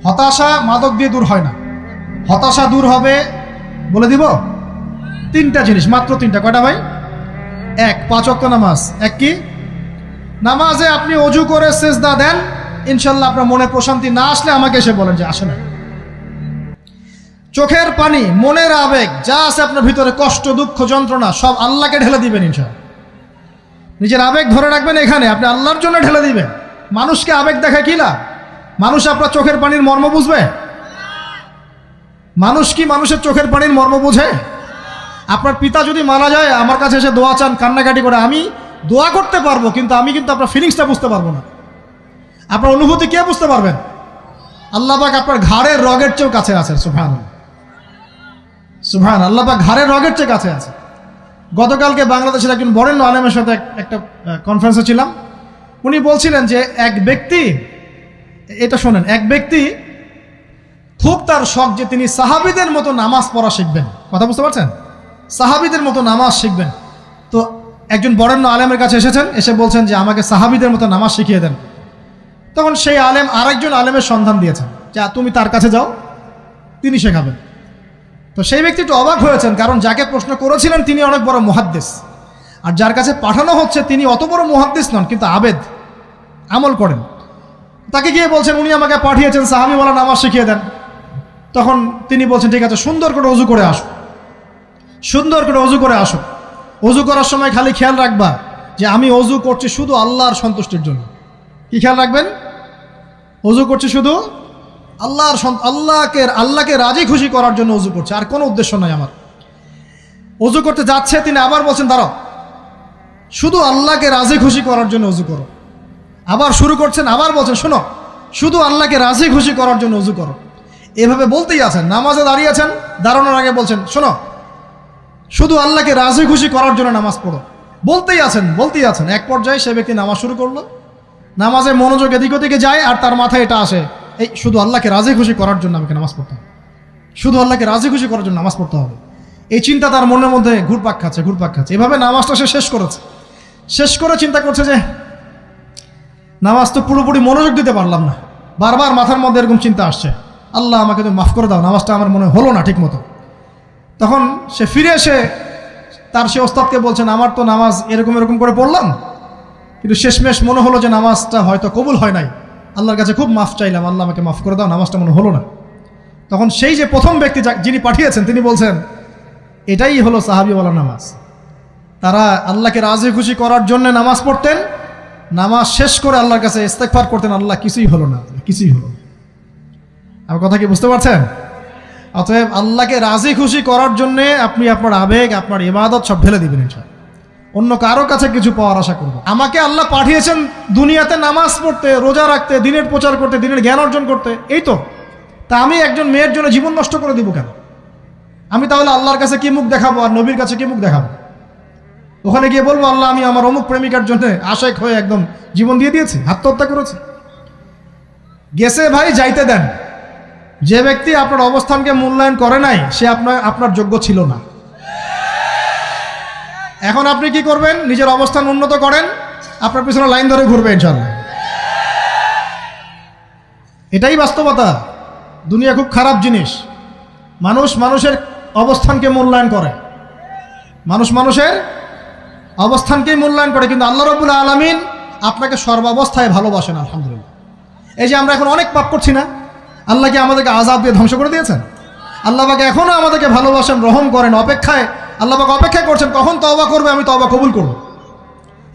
হতাশা মাদক দিয়ে দূর হয় না। হতাশা দূর হবে, বলে দিব, 3টা জিনিস, মাত্র 3টা। কয়টা ভাই? 1, 5 ওয়াক্ত নামাজ। এক কি? নামাজে আপনি অজু করে সেজদা দেন, ইনশাল্লাহ আপনার মনে প্রশান্তি না আসলে আমাকে এসে বলেন যে আসে না। চোখের পানি, মনের আবেগ যা আছে আপনার ভিতরে, কষ্ট, দুঃখ, যন্ত্রণা, সব আল্লাহকে ঢেলে দিবেন ইনশাল্লাহ। নিজের আবেগ ধরে রাখবেন এখানে, আপনি আল্লাহর জন্য ঢেলে দিবেন। মানুষকে আবেগ দেখা কি লাভ? মানুষ আপনার চোখের পানির মর্ম বুঝবে? মানুষ কি মানুষের চোখের পানির মর্ম বুঝে? আপনার পিতা যদি মারা যায়, আমার কাছে এসে দোয়া চান, কান্নাকাটি করে, আমি দোয়া করতে পারবো, কিন্তু আমি কিন্তু আপনার ফিলিংসটা বুঝতে পারবো না। আপনার অনুভূতি কে বুঝতে পারবেন? আল্লাহ পাক আপনার ঘাড়ের রগের চেয়েও কাছে আছেন। সুবহানাল্লাহ, সুবহান। আল্লাহ পাক ঘাড়ের রগের চেয়ে কাছে আছে। গতকালকে বাংলাদেশের একজন বরেণ্য আলেমের সাথে একটা কনফারেন্সে ছিলাম। উনি বলছিলেন যে এক ব্যক্তি, এটা শোনেন, এক ব্যক্তি খুব তার শখ যে তিনি সাহাবীদের মতো নামাজ পড়া শিখবেন। কথা বুঝতে পারছেন? সাহাবীদের মতো নামাজ শিখবেন। তো একজন বরেণ্য আলেমের কাছে এসেছেন, এসে বলছেন যে আমাকে সাহাবীদের মতো নামাজ শিখিয়ে দেন। তখন সেই আলেম আরেকজন আলেমের সন্ধান দিয়েছেন, যা তুমি তার কাছে যাও, তিনি শেখাবেন। তো সেই ব্যক্তি একটু অবাক হয়েছেন, কারণ যাকে প্রশ্ন করেছিলেন তিনি অনেক বড় মুহাদ্দিস, আর যার কাছে পাঠানো হচ্ছে তিনি অত বড় মুহাদ্দিস নন, কিন্তু আবেদ, আমল করেন। তাকে গিয়ে বলছেন উনি আমাকে পাঠিয়েছেন সাহাবীওয়ালা নামাজ শিখিয়ে দেন। তখন তিনি বলছেন ঠিক আছে, সুন্দর করে অজু করে আসো, সুন্দর করে অজু করে আসো। অজু করার সময় খালি খেয়াল রাখবা যে আমি অজু করছি শুধু আল্লাহর সন্তুষ্টির জন্য। কি খেয়াল রাখবেন? অজু করছি শুধু আল্লাহকে রাজি খুশি করার জন্য অজু করছে, আর কোনো উদ্দেশ্য নাই আমার। অজু করতে যাচ্ছে, তিনি আবার বলছেন দাঁড়াও, শুধু আল্লাহকে রাজি খুশি করার জন্য অজু করো। আবার শুরু করছেন, আবার বলছেন শোনো, শুধু আল্লাহকে রাজি খুশি করার জন্য অজু করো। এভাবে বলতেই আছেন। নামাজে দাঁড়িয়েছেন, দাঁড়ানোর আগে বলছেন শোনো, শুধু আল্লাহকে রাজি খুশি করার জন্য নামাজ পড়ো। বলতেই আছেন। এক পর্যায়ে সে ব্যক্তি নামাজ শুরু করলো। নামাজে মনোযোগ এদিক ওদিকে যায়, আর তার মাথায় এটা আসে, এই শুধু আল্লাহকে রাজি খুশি করার জন্য আমাকে নামাজ পড়তে হবে, শুধু আল্লাহকে রাজি খুশি করার জন্য নামাজ পড়তে হবে। এই চিন্তা তার মনের মধ্যে ঘুরপাক খাচ্ছে। এভাবে নামাজটা সে শেষ করে চিন্তা করছে যে নামাজ তো পুরোপুরি মনোযোগ দিতে পারলাম না। বারবার মাথার মধ্যে এরকম চিন্তা আসছে, আল্লাহ আমাকে তুমি মাফ করে দাও, নামাজটা আমার মনে হলো না ঠিক মতো। তখন সে ফিরে এসে তার সে ওস্তাদকে বলছেন আমার তো নামাজ এরকম করে পড়লাম, কিন্তু শেষমেশ মনে হলো যে নামাজটা হয়তো কবুল হয় নাই, আল্লাহর কাছে খুব মাফ চাইলাম, আল্লাহ আমাকে মাফ করে দাও, নামাজটা মনে হলো না। তখন সেই যে প্রথম ব্যক্তি যিনি পাঠিয়েছেন তিনি বলছেন এটাই হলো সাহাবীওয়ালা নামাজ। তারা আল্লাহকে রাজি খুশি করার জন্য নামাজ পড়তেন, নামাজ শেষ করে আল্লাহর কাছে ইস্তেগফার করতেন, আল্লাহ কিছুই হলো না। আমার কথা কি বুঝতে পারছেন? অতএব আল্লাহকে রাজি খুশি করার জন্যে আপনি আপনার আবেগ, আপনার ইবাদত সব ঢেলে দিবেন ইনশাআল্লাহ। অন্য কারো কাছে কিছু পাওয়ার আশা করব। আমাকে আল্লাহ পাঠিয়েছেন দুনিয়াতে নামাজ পড়তে, রোজা রাখতে, দিনের প্রচার করতে, দিনের জ্ঞান অর্জন করতে, এই তো। তা আমি একজন মেয়ের জন্য জীবন নষ্ট করে দিব কেন? আমি তাহলে আল্লাহর কাছে কি মুখ দেখাবো, আর নবীর কাছে কি মুখ দেখাবো? ওখানে গিয়ে বলবো আল্লাহ আমি আমার অমুক প্রেমিকার জন্য আশেক হয়ে একদম জীবন দিয়ে দিয়েছি, আত্মহত্যা করেছি। গেছে ভাই, যাইতে দেন। যে ব্যক্তি আপনার অবস্থানকে মূল্যায়ন করে নাই সে আপনার যোগ্য ছিল না। এখন আপনি কি করবেন? নিজের অবস্থান উন্নত করেন, আপনার পিছনে লাইন ধরে ঘুরবে ইনশাআল্লাহ। এটাই বাস্তবতা। দুনিয়া খুব খারাপ জিনিস। মানুষের অবস্থানকে মূল্যায়ন করে, মানুষের অবস্থানকেই মূল্যায়ন করে, কিন্তু আল্লাহ রাব্বুল আলামিন আপনাকে সর্বাবস্থায় ভালোবাসেন। আলহামদুলিল্লাহ। এই যে আমরা এখন অনেক পাপ করছি না, আল্লাহ কি আমাদেরকে আযাব দিয়ে ধ্বংস করে দিয়েছেন? আল্লাহ পাক এখনো আমাদেরকে ভালোবাসেন, রহম করেন, আল্লাহ পাক অপেক্ষা করছেন কখন তওবা করবে, আমি তওবা কবুল করব।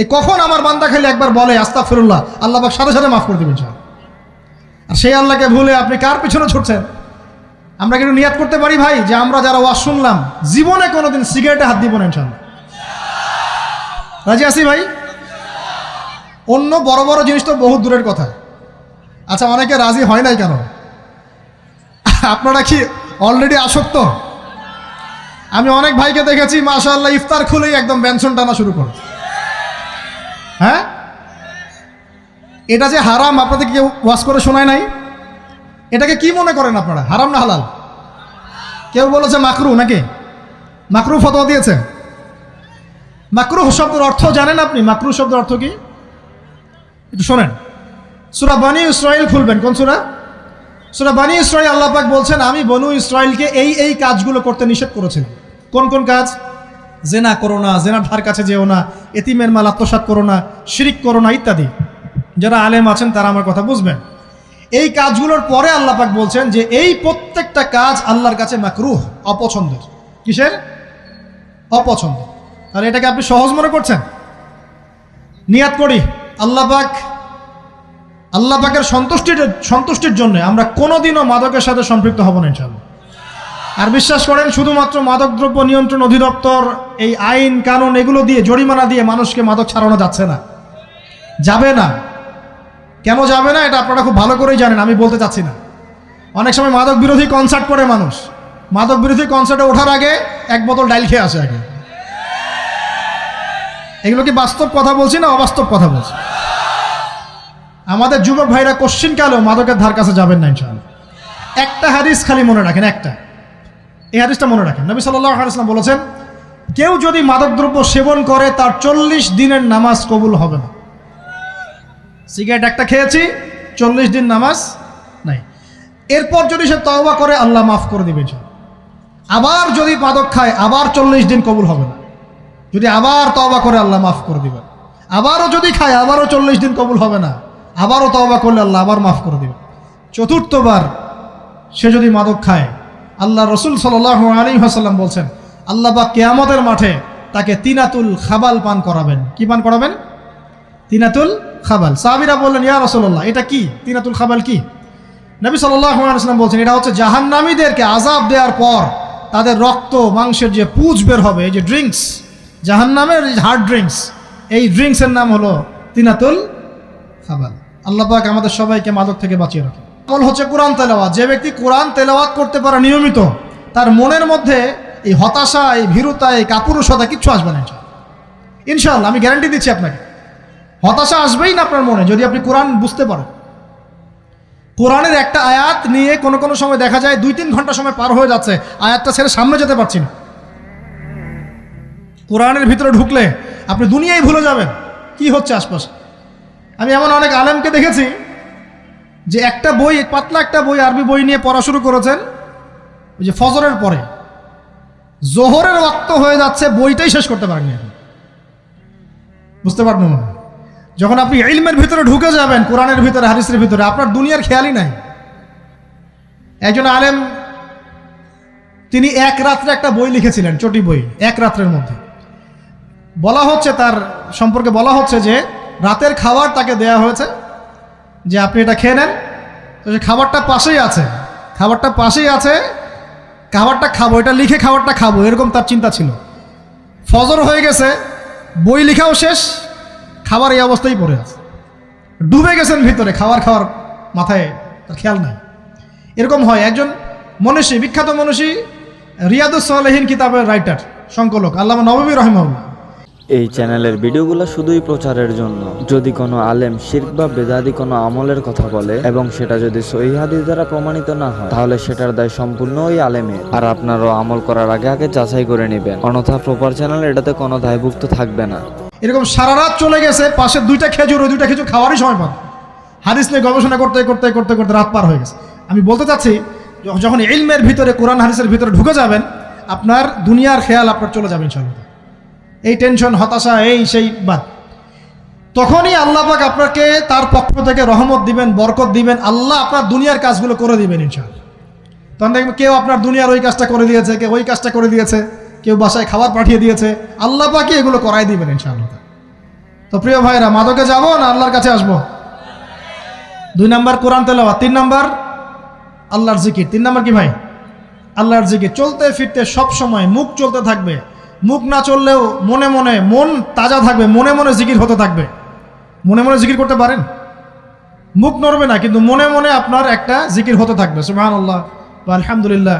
এই কখন আমার বান্দা খালি একবার বলে আস্তাগফিরুল্লাহ, আল্লাহ পাক সাথে সাথে মাফ করে দেবেন ইনশাআল্লাহ। আর সেই আল্লাহকে ভুলে আপনি কার পিছনে ছুটছেন? আমরা কিন্তু নিয়াত করতে পারি ভাই যে আমরা যারা ওয়াজ শুনলাম জীবনে কোনোদিন সিগারেটে হাত দিব না ইনশাআল্লাহ। রাজি আছি ভাই? অন্য বড় বড় জিনিস তো বহুত দূরের কথা। আচ্ছা, অনেকে রাজি হয় নাই কেন? আপনারা কি অলরেডি আসক্ত? আমি অনেক ভাইকে দেখেছি মাশাআল্লাহ ইফতার খুলেই একদম বেনসন টানা শুরু করে। হ্যাঁ, এটা যে হারাম আপনাদের কেউ ওয়াজ করে শোনায় নাই? এটাকে কি মনে করেন আপনারা, হারাম না হালাল? কেউ বলেছে মাকরু, নাকি মাকরু ফতোয়া দিয়েছে? মাকরুহ শব্দের অর্থ জানেন আপনি? মাকরুহ শব্দের অর্থ কি একটু শোনেন। সূরা বনী ইসরাঈল খুলবেন। কোন সূরা? সূরা বনী ইসরাঈল আল্লাহ পাক বলছেন, আমি বনু ইসরাইলকে এই কাজগুলো করতে নিষেধ করেছিলাম। কোন কোন কাজ? জেনা করো না, জেনার ধার কাছে যেও না, এতিমের মাল আত্মসাৎ করো না, শিরিক করো না ইত্যাদি। যারা আলেম আছেন তারা আমার কথা বুঝবেন। এই কাজগুলোর পরে আল্লাহ পাক বলছেন যে এই প্রত্যেকটা কাজ আল্লাহর কাছে মাকরুহ, অপছন্দের। কিসের? অপছন্দ। আর এটাকে আপনি সহজ মনে করছেন? নিয়াত করি আল্লাহ পাকের সন্তুষ্টির জন্য আমরা কোনোদিনও মাদকের সাথে সম্পৃক্ত হব না ইনশাআল্লাহ। আর বিশ্বাস করেন, শুধুমাত্র মাদকদ্রব্য নিয়ন্ত্রণ অধিদপ্তর এই আইন কানুন এগুলো দিয়ে, জরিমানা দিয়ে মানুষকে মাদক ছাড়ানো যাচ্ছে না, যাবে না। কেন যাবে না এটা আপনারা খুব ভালো করেই জানেন, আমি বলতে চাচ্ছি না। অনেক সময় মাদক বিরোধী কনসার্ট করে মানুষ, মাদক বিরোধী কনসার্টে ওঠার আগে এক বোতল ডাইল খেয়ে আসে আগে। এগুলো কি বাস্তব কথা বলছি না অবাস্তব কথা বলছি? আমাদের যুবক ভাইরা কোশ্চিনকালেও মাদকের ধার কাছে যাবেন না ইনশাআল্লাহ। একটা হাদিস খালি মনে রাখেন, এই হাদিসটা মনে রাখেন। নবী সাল্লাল্লাহু আলাইহি ওয়াসাল্লাম বলেছেন, কেউ যদি মাদকদ্রব্য সেবন করে তার 40 দিনের নামাজ কবুল হবে না। সিগারেট একটা খেয়েছি, 40 দিন নামাজ নাই। এরপর যদি সে তওবা করে আল্লাহ মাফ করে দিবেন। আবার যদি মাদক খায় আবার 40 দিন কবুল হবে না। যদি আবার তওবা করে আল্লাহ মাফ করে দিবেন। আবারও যদি খায় আবারও 40 দিন কবুল হবে না। আবারও তওবা করলে আল্লাহ আবার মাফ করে দিবেন। চতুর্থবার সে যদি মাদক খায়, আল্লাহ রসুল সাল্লাল্লাহু আলাইহি ওয়াসাল্লাম বলছেন, আল্লাহ পাক কিয়ামতের মাঠে তাকে তিনাতুল খাবাল পান করাবেন। কি পান করাবেন? তিনাতুল খাবাল। সাহাবীরা বললেন, ইয়া রাসূলুল্লাহ, এটা কি তিনাতুল খাবাল? কি? নবী সাল্লাল্লাহু আলাইহি ওয়াসাল্লাম বলছেন, এটা হচ্ছে জাহান্নামীদেরকে আযাব দেওয়ার পর তাদের রক্ত মাংসের যে পুঁজ বের হবে, এই যে ড্রিঙ্কস, জাহান্নামের হার্ড ড্রিঙ্কস, এই ড্রিঙ্কসের নাম হলো তিনাতুল খাবাল। আল্লাহ পাক আমাদের সবাইকে মাদক থেকে বাঁচিয়ে রাখে। আমল হচ্ছে কোরআন তেলাওয়াত। যে ব্যক্তি কোরআন তেলাওয়াত করতে পারে নিয়মিত, তার মনের মধ্যে এই হতাশা, এই ভীরুতা, এই কাপুরুষতা কিচ্ছু আসবে না ইনশাআল্লাহ। আমি গ্যারান্টি দিচ্ছি আপনাকে, হতাশা আসবেই না আপনার মনে যদি আপনি কোরআন বুঝতে পারেন। কোরআনের একটা আয়াত নিয়ে কোনো সময় দেখা যায় 2-3 ঘন্টা সময় পার হয়ে যাচ্ছে, আয়াতটা ছেড়ে সামনে যেতে পারছি না। কোরআনের ভিতরে ঢুকলে আপনি দুনিয়ায় ভুলে যাবেন কি হচ্ছে আশপাশে। আমি এমন অনেক আলেমকে দেখেছি যে একটা বই, পাতলা একটা বই, আরবি বই নিয়ে পড়া শুরু করেছেন, ওই যে ফজরের পরে জোহরের ওয়াক্ত হয়ে যাচ্ছে, বইটাই শেষ করতে পারেননি। বুঝতে পারবেন না, যখন আপনি ইলমের ভিতরে ঢুকে যাবেন, কোরআনের ভিতরে, হাদিসের ভিতরে, আপনার দুনিয়ার খেয়ালই নাই। একজন আলেম, তিনি এক রাত্রে একটা বই লিখেছিলেন, চটি বই, এক রাত্রের মধ্যে। বলা হচ্ছে, তার সম্পর্কে বলা হচ্ছে যে রাতের খাবার তাকে দেয়া হয়েছে যে আপনি এটা খেয়ে নেন। তো সে খাবারটা পাশেই আছে, খাবারটা খাবো, এটা লিখে খাবারটা খাবো, এরকম তার চিন্তা ছিল। ফজর হয়ে গেছে, বই লেখাও শেষ, খাবার এই অবস্থায় পড়ে আছে, ডুবে গেছেন ভিতরে, খাওয়ার মাথায় তার খেয়াল নাই। এরকম হয়। একজন মনীষী, বিখ্যাত মনীষী, রিয়াদুস সালেহিন কিতাবের রাইটার, সংকলক আল্লামা নববী রাহিমাহুল্লাহ। এই চ্যানেলের ভিডিওগুলো শুধুই প্রচারের জন্য। যদি কোনো আলেম শিরক বা বেদাতি কোনো আমলের কথা বলে এবং সেটা যদি সহিহ হাদিস দ্বারা প্রমাণিত না হয়, তাহলে সেটার দায় সম্পূর্ণ ওই আলেমের। আর আপনারাও আমল করার আগে যাচাই করে নেবেন, অন্যথা প্রপার চ্যানেল এটাতে কোনো দায়ভুক্ত থাকবে না। এরকম সারা রাত চলে গেছে, পাশে 2টা খেজুর, ওই 2টা খেজুর খাওয়ারই সময় পান। হাদিস নিয়ে গবেষণা করতে রাত পার হয়ে গেছে। আমি বলতে চাচ্ছি, যখন ইলমের ভিতরে, কোরআন হাদিসের ভিতরে ঢুকে যাবেন, আপনার দুনিয়ার খেয়াল আপনার চলে যাবে ইনশাআল্লাহ। এই টেনশন, হতাশা, এই সেই বাদ। তখনই আল্লাহ পাক আপনাকে তার পক্ষ থেকে রহমত দিবেন, বরকত দিবেন। আল্লাহ আপনার দুনিয়ার কাজগুলো করে দিবেন ইনশাআল্লাহ। তখন দেখবেন কেউ আপনার দুনিয়ার ওই কাজটা করে দিয়েছে, কেউ ওই কাজটা করে দিয়েছে, কেউ বাসায় খাবার পাঠিয়ে দিয়েছে। আল্লাহ পাকই এগুলো করাই দিবেন ইনশাআল্লাহ। তো প্রিয় ভাইরা, মাদকে যাবো না আল্লাহর কাছে আসবো? 2 নাম্বার কোরআন তেলাওয়াত, 3 নাম্বার আল্লাহর জিকির। 3 নাম্বার কি ভাই? আল্লাহর জিকির। চলতে ফিরতে সব সময় মুখ চলতে থাকবে, মুখ না চললেও মনে মনে মন তাজা থাকবে, মনে মনে জিকির হতে থাকবে। মনে মনে জিকির করতে পারেন? মুখ নড়বে না, কিন্তু মনে মনে আপনার একটা জিকির হতে থাকবে। সুবহানাল্লাহ ওয়া আলহামদুলিল্লাহ,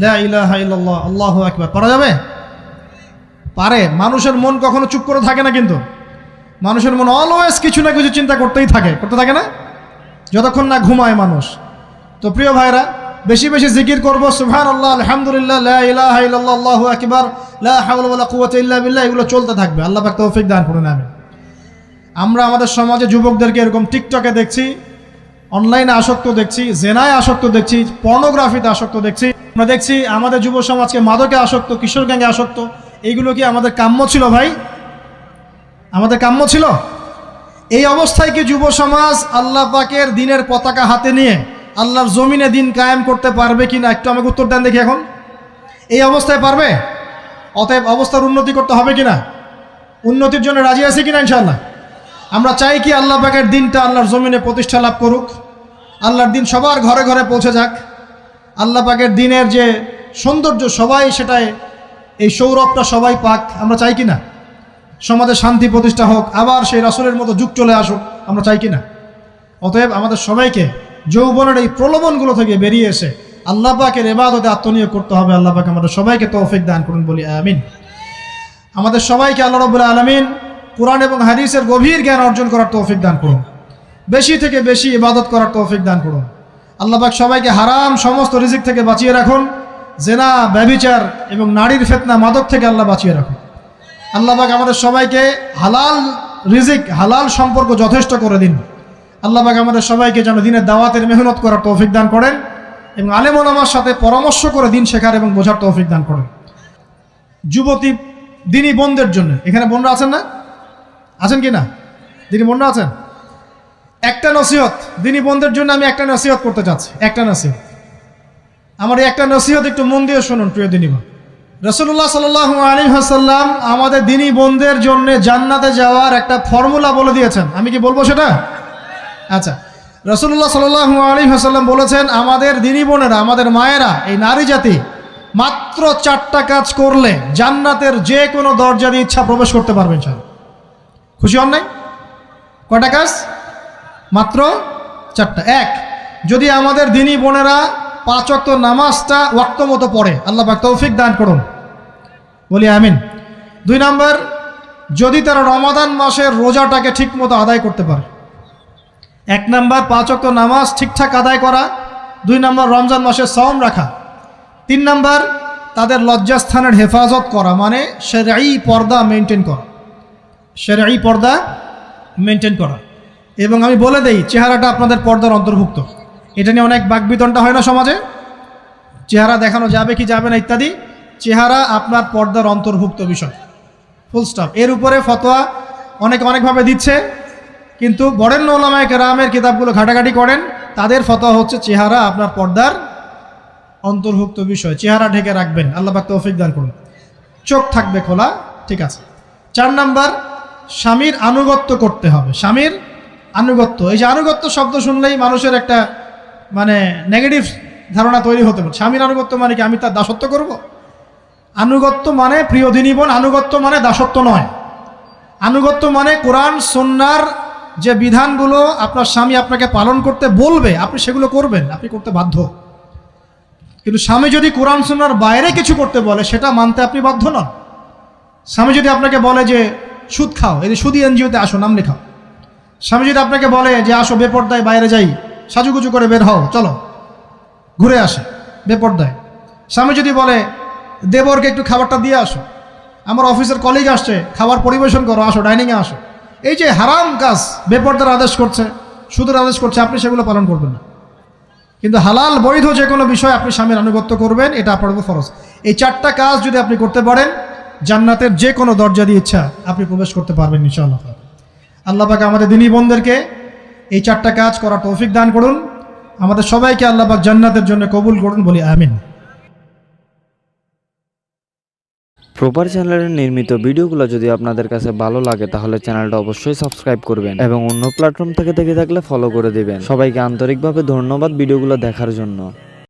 লা ইলাহা ইল্লাল্লাহ, আল্লাহু আকবার। পারা যাবে? পারে। মানুষের মন কখনো চুপ করে থাকে না, কিন্তু মানুষের মন অলওয়েজ কিছু না কিছু চিন্তা করতে থাকে না, যতক্ষণ না ঘুমায় মানুষ। তো প্রিয় ভাইরা, বেশি বেশি জিকির করব, সুবহানাল্লাহ, আলহামদুলিল্লাহ, লা ইলাহা ইল্লাল্লাহ, আল্লাহু আকবার, লা হাওলা ওয়ালা কুওয়াতা ইল্লা বিল্লাহ, এগুলো চলতে থাকবে। আল্লাহ পাক তৌফিক দান করুন, আমিন। আমরা আমাদের সমাজে যুবকদেরকে এরকম টিকটকে দেখছি, অনলাইনে আসক্ত দেখছি, জেনায় আসক্ত দেখছি, পর্নোগ্রাফিতে আসক্ত দেখছি, আমরা দেখছি আমাদের যুব সমাজকে মাদকে আসক্ত, কিশোর গ্যাংয়ে আসক্ত। এইগুলো কি আমাদের কাম্য ছিল ভাই? আমাদের কাম্য ছিল? এই অবস্থায় কি যুব সমাজ আল্লাহ পাকের দিনের পতাকা হাতে নিয়ে আল্লাহর জমিনে দিন কায়েম করতে পারবে কিনা একটু আমাকে উত্তর দেন দেখি। এখন এই অবস্থায় পারবে? অতএব অবস্থার উন্নতি করতে হবে কিনা? উন্নতির জন্য রাজি আছি কিনা ইনশাআল্লাহ? আমরা চাই কি আল্লাহ পাকের দিনটা আল্লাহর জমিনে প্রতিষ্ঠা লাভ করুক, আল্লাহর দিন সবার ঘরে ঘরে পৌঁছে যাক, আল্লাহ পাকের দিনের যে সৌন্দর্য সবাই সেটাই, এই সৌরভটা সবাই পাক। আমরা চাই কিনা সমাজে শান্তি প্রতিষ্ঠা হোক, আবার সেই রাসূলের মতো যুগ চলে আসুক? আমরা চাই কিনা? অতএব আমাদের সবাইকে যৌবনের এই প্রলোভনগুলো থেকে বেরিয়ে এসে আল্লাহ পাকের ইবাদতে আত্মনিয়োগ করতে হবে। আল্লাহ পাক আমাদের সবাইকে তৌফিক দান করুন, বলি আমিন। আমাদের সবাইকে আল্লাহ রাব্বুল আলামিন কুরআন এবং হাদিসের গভীর জ্ঞান অর্জন করার তৌফিক দান করুন, বেশি থেকে বেশি ইবাদত করার তৌফিক দান করুন। আল্লাহ পাক সবাইকে হারাম সমস্ত রিজিক থেকে বাঁচিয়ে রাখুন, জেনা, ব্যভিচার এবং নারীর ফিতনা, মাদক থেকে আল্লাহ বাঁচিয়ে রাখুন। আল্লাহ পাক আমাদের সবাইকে হালাল রিজিক, হালাল সম্পর্ক যথেষ্ট করে দিন। আল্লাহ পাক আমাদের সবাইকে যেন দিনের দাওয়াতের মেহনত করার তৌফিক দান করেন এবং আলেম ওলামার সাথে পরামর্শ করে দিন শেখার এবং বোঝার তৌফিক দান করেন। যুবতী দিনী বোনদের জন্য, এখানে বোনরা আছেন না? আছেন কি না? দিনী বোনরা আছেন? একটা নসিহত দিনী বোনদের জন্য আমি একটা নসিহত করতে চাচ্ছি, একটা নসিহত। আমার এই একটা নসিহত একটু মন দিয়ে শুনুন প্রিয় দিনী বোন। রাসূলুল্লাহ সাল্লাল্লাহু আলাইহি ওয়াসাল্লাম আমাদের দিনী বোনদের জন্য জান্নাতে যাওয়ার একটা ফর্মুলা বলে দিয়েছেন। আমি কি বলবো সেটা? আচ্ছা, রাসূলুল্লাহ সাল্লাল্লাহু আলাইহি ওয়াসাল্লাম বলেছেন আমাদের দিনী বোনেরা, আমাদের মায়েরা, এই নারী জাতি মাত্র 4টা কাজ করলে জান্নাতের যে কোনো দরজা দিয়ে ইচ্ছা প্রবেশ করতে পারবেন। খুশি হন নাই? কয়টা কাজ? মাত্র 4টা। এক, যদি আমাদের দিনী বোনেরা 5 ওয়াক্ত নামাজটা ওয়াক্ত মতো পড়ে, আল্লাহ পাক তৌফিক দান করুন, বলি আমিন। 2 নাম্বার, যদি তারা রমাদান মাসের রোজাটাকে ঠিক মতো আদায় করতে পারে। 1 নাম্বার 5 ওয়াক্ত নামাজ ঠিকঠাক আদায় করা, 2 নাম্বার রমজান মাসে সওম রাখা, 3 নাম্বার তাদের লজ্জাস্থানের হেফাজত করা, মানে শরঈ পর্দা মেনটেন করা, শরঈ পর্দা মেনটেন করা। এবং আমি বলে দেই, চেহারাটা আপনাদের পর্দার অন্তর্ভুক্ত। এটা নিয়ে অনেক বাকবিতণ্ডা হয় না সমাজে, চেহারা দেখানো যাবে কি যাবে না ইত্যাদি। চেহারা আপনার পর্দার অন্তর্ভুক্ত বিষয়, ফুল স্টপ। এর উপরে ফতোয়া অনেকভাবে দিচ্ছে, কিন্তু বরেণ্য উলামায়ে কেরামের কিতাবগুলো ঘাটাঘাটি করেন, তাদের ফতোয়া হচ্ছে চেহারা আপনার পর্দার অন্তর্ভুক্ত বিষয়, চেহারা ঢেকে রাখবেন। আল্লাহ পাক তৌফিক দান করুন। চোখ থাকবে খোলা, ঠিক আছে। 4 নাম্বার, স্বামীর আনুগত্য করতে হবে। স্বামীর আনুগত্য, এই যে আনুগত্য শব্দ শুনলেই মানুষের একটা মানে নেগেটিভ ধারণা তৈরি হতে পারে। স্বামীর আনুগত্য মানে কি আমি তার দাসত্ব করব? আনুগত্য মানে, প্রিয় দিনী বোন, আনুগত্য মানে দাসত্ব নয়। আনুগত্য মানে কোরআন সুন্নাহর যে বিধানগুলো আপনার স্বামী আপনাকে পালন করতে বলবে, আপনি সেগুলো করবেন, আপনি করতে বাধ্য। কিন্তু স্বামী যদি কোরআন সুন্নাহর বাইরে কিছু করতে বলে, সেটা মানতে আপনি বাধ্য নন। স্বামী যদি আপনাকে বলে যে সুদ খাও, এই যে সুদী এনজিওতে আসো, নাম লেখাও। স্বামী যদি আপনাকে বলে যে আসো বেপর্দায় বাইরে যাই, সাজুগুজু করে বের হও, চলো ঘুরে আসে বেপর্দায়। স্বামী যদি বলে দেবরকে একটু খাবারটা দিয়ে আসো, আমার অফিসের কলিগ আসছে, খাবার পরিবেশন করো, আসো ডাইনিংয়ে আসো। এই যে হারাম কাজ, বেপর্দার আদেশ করছে, সুদের আদেশ করছে, আপনি সেগুলো পালন করবেন না। কিন্তু হালাল বৈধ যে কোনো বিষয় আপনি স্বামীর আনুগত্য করবেন, এটা আপনার উপর ফরজ। এই 4টা কাজ যদি আপনি করতে পারেন, জান্নাতের যে কোনো দরজা দিয়ে ইচ্ছা আপনি প্রবেশ করতে পারবেন ইনশাআল্লাহ। আল্লাহ পাক আমাদের দিনী বোনদেরকে এই 4টা কাজ করার তৌফিক দান করুন। আমাদের সবাইকে আল্লাহ পাক জান্নাতের জন্য কবুল করুন, বলি আমিন। প্রপার চ্যানেলের নির্মিত ভিডিওগুলো যদি আপনাদের কাছে ভালো লাগে, তাহলে চ্যানেলটা অবশ্যই সাবস্ক্রাইব করবেন এবং অন্য প্ল্যাটফর্ম থেকে দেখে থাকলে ফলো করে দিবেন। সবাইকে আন্তরিকভাবে ধন্যবাদ ভিডিওগুলো দেখার জন্য।